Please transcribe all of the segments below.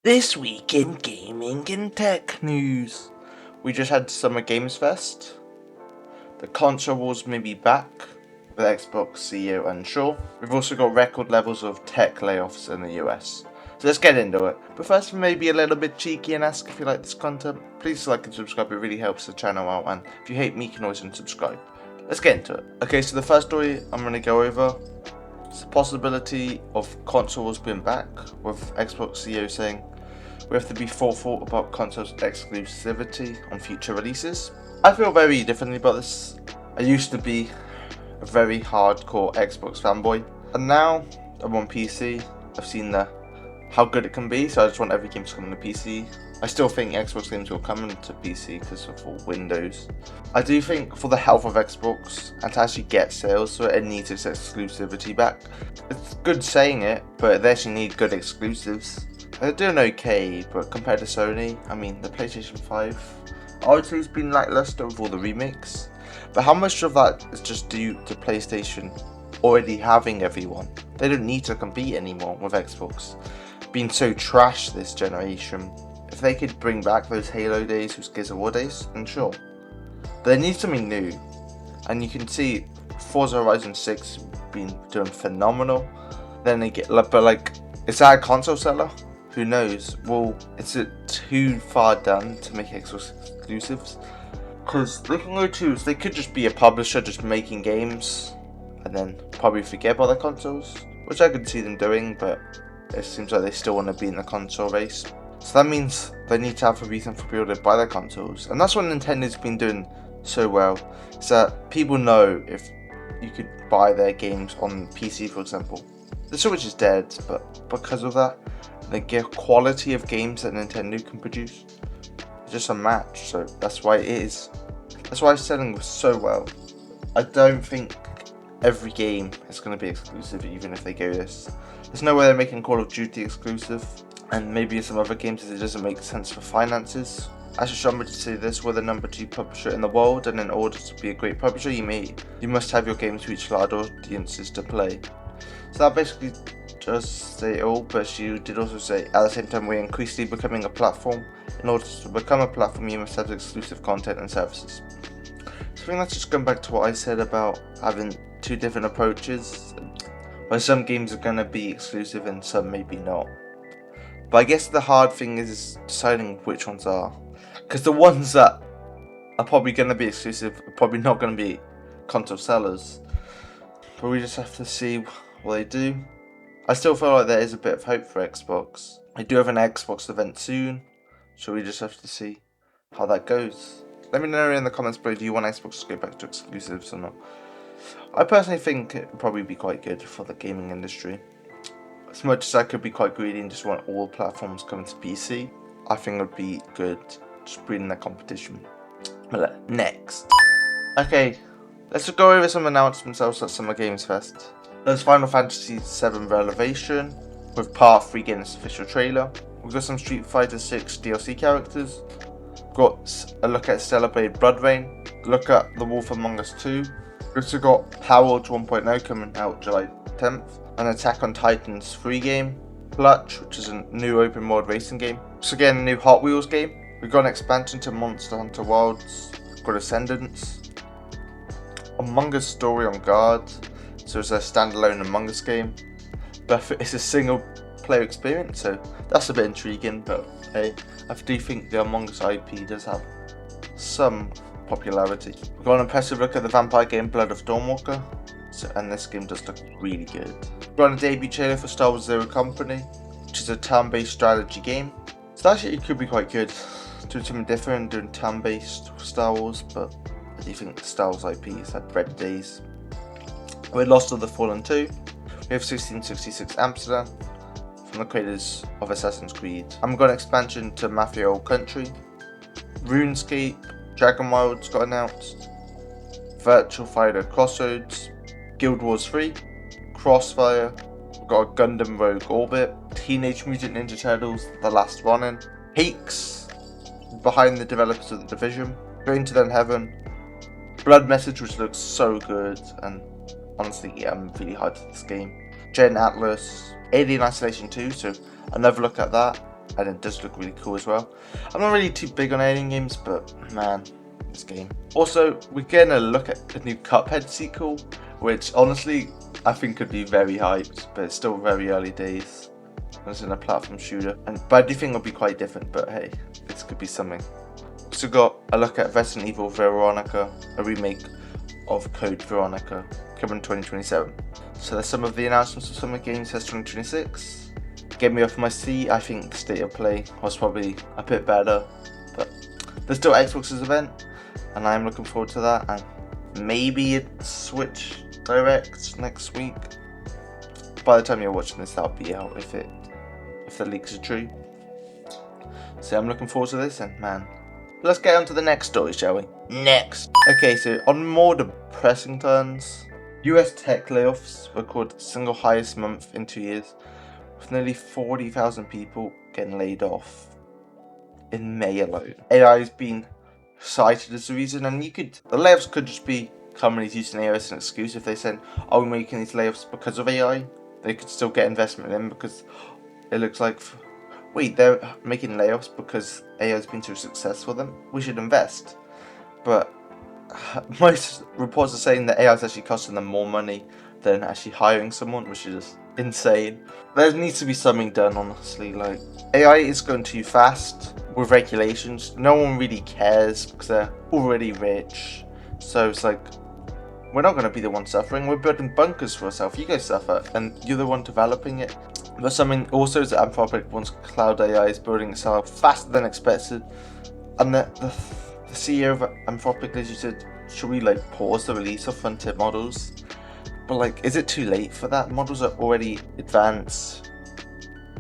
This week in gaming and tech news, we just had Summer Games Fest. The console wars may be back, with Xbox CEO unsure. We've also got record levels of tech layoffs in the US. So let's get into it. But first, maybe a little bit cheeky and ask if you like this content. Please like and subscribe, it really helps the channel out, and if you hate me, you can always unsubscribe. Let's get into it. Okay, so the first story I'm going to go over is the possibility of console wars being back, with Xbox CEO saying, "We have to be thoughtful about consoles' exclusivity on future releases." I feel very differently about this. I used to be a very hardcore Xbox fanboy, and now I'm on PC. I've seen how good it can be, so I just want every game to come on the PC. I still think Xbox games will come into PC because of all Windows. I do think for the health of Xbox and to actually get sales, so it needs its exclusivity back. It's good saying it, but they actually need good exclusives. They're doing okay, but compared to Sony, I mean, the PlayStation 5, I would say it's been lackluster with all the remakes. But how much of that is just due to PlayStation already having everyone? They don't need to compete anymore with Xbox being so trash this generation. If they could bring back those Halo days, those Gears of War days, then sure. But they need something new. And you can see Forza Horizon 6 been doing phenomenal. Then they get, but like, is that a console seller? Who knows? Well, is it too far done to make Xbox exclusives? Because they can go to, they could just be a publisher just making games and then probably forget about their consoles, which I could see them doing, but it seems like they still want to be in the console race. So that means they need to have a reason for people to buy their consoles, and that's what Nintendo's been doing so well, is that people know if you could buy their games on PC, for example. The Switch is dead, but because of that, the quality of games that Nintendo can produce is just unmatched, so that's why it is. That's why it's selling so well. I don't think every game is going to be exclusive, even if they go this. There's no way they're making Call of Duty exclusive, and maybe some other games it doesn't make sense for finances. I should somebody say this: we're the number 2 publisher in the world, and in order to be a great publisher, you must have your games reach large audiences to play. So that basically just say it all, but she did also say, at the same time, we're increasingly becoming a platform. In order to become a platform, you must have exclusive content and services. So I think that's just going back to what I said about having two different approaches, where some games are going to be exclusive and some maybe not. But I guess the hard thing is deciding which ones are, because the ones that are probably going to be exclusive are probably not going to be console sellers. But we just have to see what they do. I still feel like there is a bit of hope for Xbox. I do have an Xbox event soon, so we just have to see how that goes. Let me know in the comments below, do you want Xbox to go back to exclusives or not? I personally think it would probably be quite good for the gaming industry. As much as I could be quite greedy and just want all platforms coming to PC, I think it would be good just breeding that competition. But next. Okay, let's just go over some announcements else at Summer Games Fest. There's Final Fantasy VII Revelation, with Part 3 getting its official trailer. We've got some Street Fighter 6 DLC characters. We've got a look at Stellar Blade Blood Rain, look at The Wolf Among Us 2. We've also got Power 1.0 coming out July 10th, an Attack on Titans 3 game, Clutch, which is a new open world racing game. So again, a new Hot Wheels game. We've got an expansion to Monster Hunter Wilds, we've got Ascendance, Among Us Story on Guard. So it's a standalone Among Us game, but it's a single player experience, so that's a bit intriguing. But hey, I do think the Among Us IP does have some popularity. We've got an impressive look at the vampire game Blood of Dawnwalker, and this game does look really good. We've got a debut trailer for Star Wars Zero Company, which is a turn-based strategy game. So actually it could be quite good, doing something different, doing turn-based Star Wars, but I do think the Star Wars IP has had better days. We Lost of the Fallen 2. We have 1666 Amsterdam from the creators of Assassin's Creed. And we've got an expansion to Mafia Old Country. RuneScape, Dragon Wilds got announced. Virtual Fighter Crossroads, Guild Wars 3, Crossfire, we've got a Gundam Rogue Orbit, Teenage Mutant Ninja Turtles, The Last Ronin, Heeks, behind the developers of The Division, Going to Then Heaven, Blood Message, which looks so good, and honestly, I'm really hyped for this game. Gen Atlas, Alien Isolation 2, so another look at that. and it does look really cool as well. I'm not really too big on alien games, but man, this game. Also, we're getting a look at the new Cuphead sequel, which honestly I think could be very hyped, but it's still very early days. It's in a platform shooter, but I do think it'll be quite different, but hey, this could be something. Also got a look at Resident Evil Veronica, a remake of Code Veronica, coming in 2027. So there's some of the announcements of Summer Games Fest 2026. Get me off my seat. I think State of Play was probably a bit better, but there's still Xbox's event, and I'm looking forward to that. And maybe it's Switch Direct next week. By the time you're watching this, that'll be out if the leaks are true. So I'm looking forward to this, and man, let's get on to the next story, shall we? Next. Okay, so on more depressing turns, US tech layoffs recorded the single highest month in 2 years, with nearly 40,000 people getting laid off in May alone. AI has been cited as the reason, and the layoffs could just be companies using AI as an excuse. If they said, "Are we making these layoffs because of AI?" They could still get investment in, because it looks like, wait, they're making layoffs because AI has been so successful. Then we should invest. But most reports are saying that AI is actually costing them more money than actually hiring someone, which is just insane. There needs to be something done, honestly. Like, AI is going too fast with regulations. No one really cares because they're already rich. So it's like, we're not going to be the one suffering. We're building bunkers for ourselves. You guys suffer, and you're the one developing it. But something also is that Anthropic wants cloud AI is building itself faster than expected. And the CEO of Anthropic literally said, should we like pause the release of frontier models? But like, is it too late for that? Models are already advanced.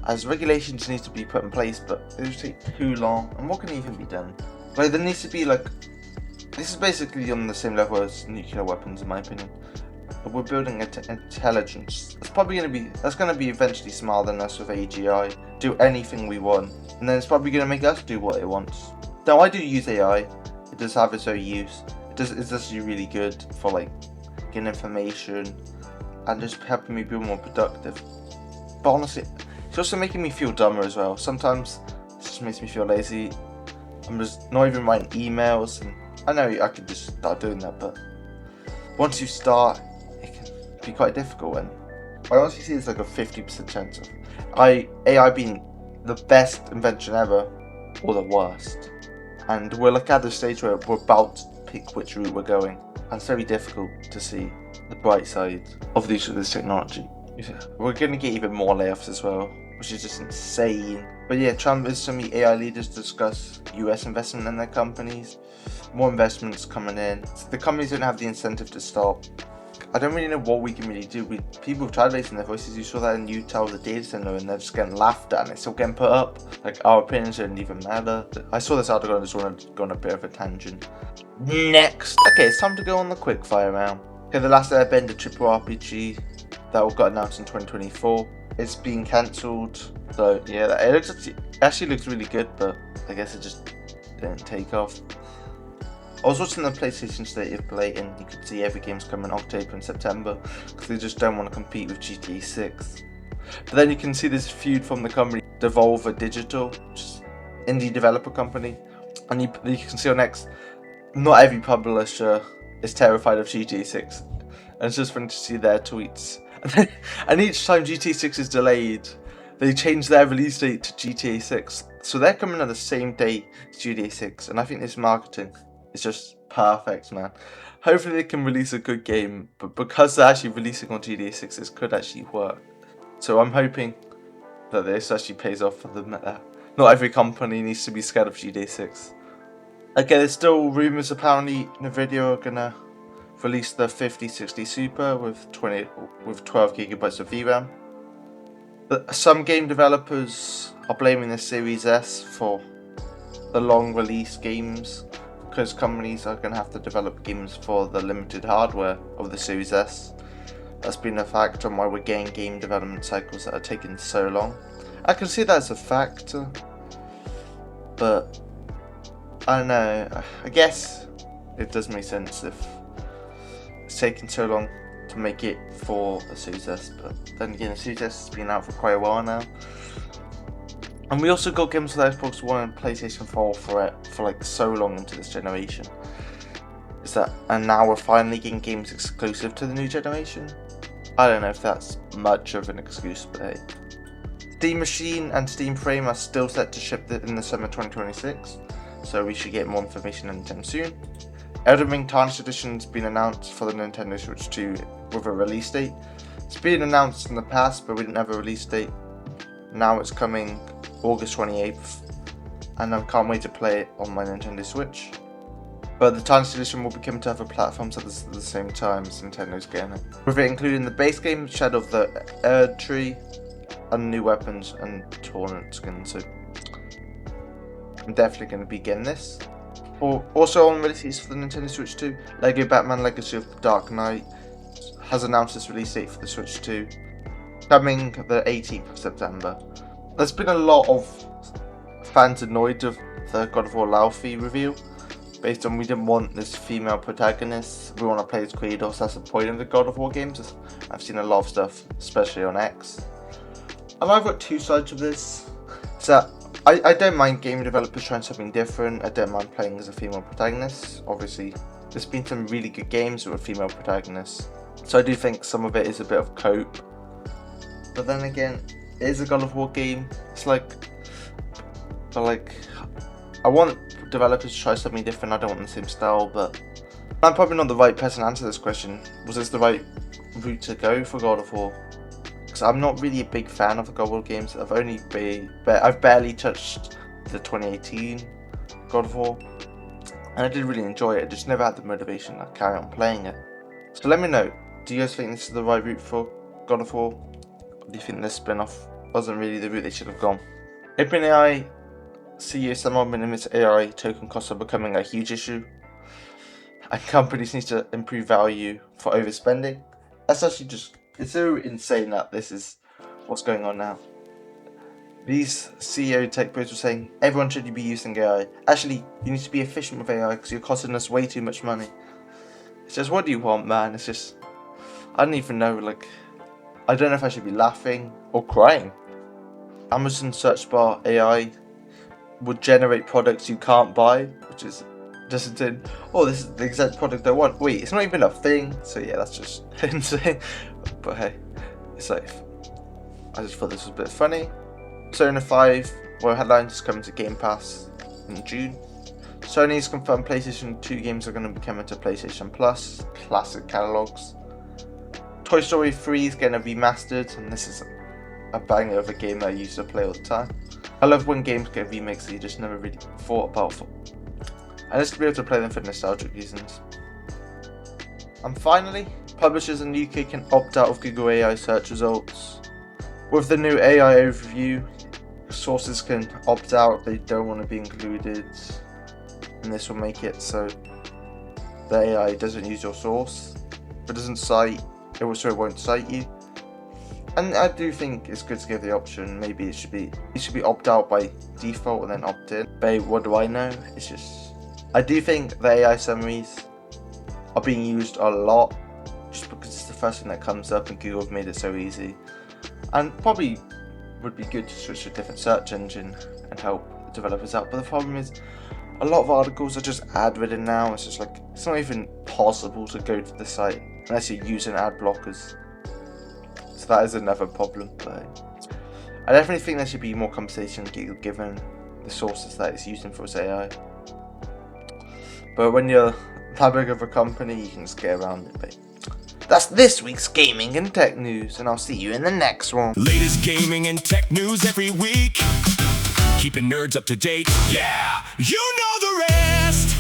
As regulations need to be put in place, but it just take too long. And what can even be done? Like, there needs to be like, this is basically on the same level as nuclear weapons, in my opinion. We're building intelligence. That's going to be eventually smarter than us with AGI. Do anything we want, and then it's probably going to make us do what it wants. Now, I do use AI. It does have its own use. It's actually really good for like getting information and just helping me be more productive. But honestly, it's also making me feel dumber as well. Sometimes it just makes me feel lazy. I'm just not even writing emails, and I know I could just start doing that, but once you start, it can be quite difficult. And I honestly see it's like a 50% chance of AI being the best invention ever or the worst. And we're like at the stage where we're about to pick which route we're going. And it's very difficult to see the bright side of this technology. We're going to get even more layoffs as well, which is just insane. But yeah, Trump is to meet AI leaders to discuss US investment in their companies. More investments coming in. The companies don't have the incentive to stop. I don't really know what we can really do. People have tried raising their voices. You saw that in Utah with the data center, and they're just getting laughed at, and it's still getting put up. Like, our opinions don't even matter. I saw this article and just want to go on a bit of a tangent. Next. Okay, it's time to go on the quickfire round. Okay, The Last Airbender triple RPG that got announced in 2024. It's being cancelled. So yeah, it actually looks really good, but I guess it just didn't take off. I was watching the PlayStation State of Play, and you could see every game's coming October and September because they just don't want to compete with GTA 6. But then you can see this feud from the company Devolver Digital, which is an indie developer company, and you can see on X, not every publisher is terrified of GTA 6, and it's just fun to see their tweets. And each time GTA 6 is delayed, they change their release date to GTA 6, so they're coming on the same day as GTA 6, and I think this marketing is just perfect, man. Hopefully they can release a good game, but because they're actually releasing on GTA 6, this could actually work. So I'm hoping that this actually pays off for them. Not every company needs to be scared of GTA 6. Okay, there's still rumours apparently Nvidia are gonna release the 5060 Super with 12 gigabytes of VRAM. But some game developers are blaming the Series S for the long release games, because companies are going to have to develop games for the limited hardware of the Series S. That's been a factor on why we're getting game development cycles that are taking so long. I can see that as a factor, but I don't know, I guess it does make sense if it's taking so long to make it for a Series S, but then again, the Series S has been out for quite a while now. And we also got games for the Xbox One and PlayStation 4 for like so long into this generation. And now we're finally getting games exclusive to the new generation. I don't know if that's much of an excuse, but hey. Steam Machine and Steam Frame are still set to ship in the summer 2026, so we should get more information anytime soon. Elden Ring Tarnished Edition has been announced for the Nintendo Switch 2 with a release date. It's been announced in the past, but we didn't have a release date. Now it's coming August 28th, and I can't wait to play it on my Nintendo Switch. But the Tarnished Edition will be coming to other platforms at the same time as Nintendo's getting it. With it including the base game, Shadow of the Erd Tree, and new weapons and tournament skins, so I'm definitely going to be getting this. Also on releases for the Nintendo Switch 2, LEGO Batman Legacy of the Dark Knight has announced its release date for the Switch 2, coming the 18th of September. There's been a lot of fans annoyed with the God of War Layoffs reveal, based on we didn't want this female protagonist, we want to play as Kratos, that's the point of the God of War games. I've seen a lot of stuff, especially on X. And I've got two sides of this. So I don't mind game developers trying something different, I don't mind playing as a female protagonist. Obviously, there's been some really good games with female protagonists, so I do think some of it is a bit of cope. But then again, it is a God of War game, I want developers to try something different, I don't want the same style, but I'm probably not the right person to answer this question. Was this the right route to go for God of War? Because I'm not really a big fan of the God of War games. I've barely touched the 2018 God of War, and I did really enjoy it, I just never had the motivation to carry on playing it. So let me know, do you guys think this is the right route for God of War? Or do you think this spin-off wasn't really the route they should have gone? OpenAI CEO Sam Altman admits AI token costs are becoming a huge issue, and companies need to improve value for overspending. That's actually it's so insane that this is what's going on now. These CEO tech pros were saying everyone should be using AI. Actually, you need to be efficient with AI because you're costing us way too much money. It's just, what do you want, man? It's just, I don't even know, I don't know if I should be laughing or crying. Amazon search bar AI would generate products you can't buy, which is just in, oh, this is the exact product I want. Wait, it's not even a thing. So yeah, that's just insane. But hey, it's I just thought this was a bit funny. Persona 5, well, headlines is coming to Game Pass in June. Sony's confirmed PlayStation 2 games are going to be coming to PlayStation Plus, classic catalogs. Toy Story 3 is getting remastered, and this is a banger of a game I used to play all the time. I love when games get remakes that you just never really thought about, and just to be able to play them for nostalgic reasons. And finally, publishers in the UK can opt out of Google AI search results. With the new AI overview, sources can opt out if they don't want to be included, and this will make it so the AI doesn't use your source. If it doesn't cite, it won't cite you. And I do think it's good to give the option. Maybe it should be opt out by default and then opt in. But what do I know? It's just, I do think the AI summaries are being used a lot just because it's the first thing that comes up, and Google have made it so easy. And probably would be good to switch to a different search engine and help developers out. But the problem is, a lot of articles are just ad ridden now. It's just it's not even possible to go to the site unless you're using ad blockers. So that is another problem. But I definitely think there should be more compensation given the sources that it's using for its AI. But when you're that big of a company, you can just get around it. But that's this week's gaming and tech news, and I'll see you in the next one. Latest gaming and tech news every week. Keeping nerds up to date. Yeah, you know the rest.